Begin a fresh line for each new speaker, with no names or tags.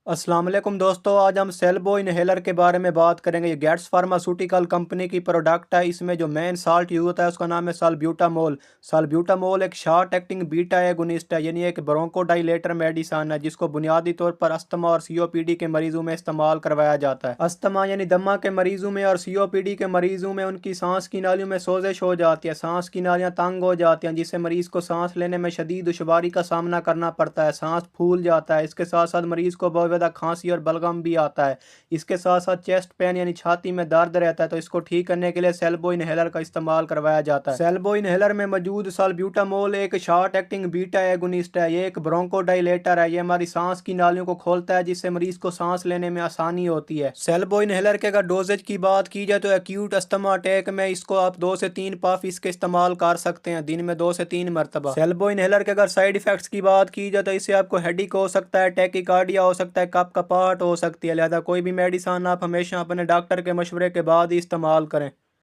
अस्सलाम वालेकुम दोस्तों, आज हम सेल्बो इनहेलर के बारे में बात करेंगे। ये गेट्स फार्मास्यूटिकल कंपनी की प्रोडक्ट है। इसमें जो मेन साल्ट यूज होता है उसका नाम है साल्ब्यूटामोल। साल्ब्यूटामोल एक शॉर्ट एक्टिंग बीटा एगोनिस्ट है, यानी एक ब्रोंकोडाइलेटर मेडिसन है जिसको बुनियादी तौर पर अस्थमा और सीओपीडी के मरीजों में इस्तेमाल करवाया जाता है। अस्थमा यानी दमा के मरीजों में और सीओपीडी के मरीजों में उनकी सांस की नालियों में सोजिश हो जाती है, सांस की नालियां तंग हो जाती हैं जिससे मरीज को सांस लेने में शदीद दुश्वारी का सामना करना पड़ता है, सांस फूल जाता है। इसके साथ साथ मरीज को बहुत ज़्यादा खांसी और बलगम भी आता है। इसके साथ साथ चेस्ट पेन यानी छाती में दर्द रहता है, तो इसको ठीक करने के लिए सेल्बो इनहेलर का इस्तेमाल करवाया जाता है। सेल्बो इनहेलर में मौजूद साल्ब्यूटामोल एक शॉर्ट एक्टिंग बीटा एगोनिस्ट है। ये एक ब्रोंकोडाइलेटर है। ये हमारी सांस की नालियों को खोलता है जिससे मरीज को सांस लेने में आसानी होती है। सेल्बो इनहेलर के अगर डोजेज की बात की जाए तो एक्यूट अस्थमा अटैक में इसको आप 2 से 3 पफ इसके इस्तेमाल कर सकते हैं, दिन में 2 से 3 मरतबा। सेल्बो इनहेलर के अगर साइड इफेक्ट्स की बात की जाए तो इससे आपको हेडिक हो सकता है, टैकीकार्डिया हो सकता है, कप कपाहट हो सकती है। लिहाजा कोई भी मेडिसन आप हमेशा अपने डॉक्टर के मशवरे के बाद ही इस्तेमाल करें।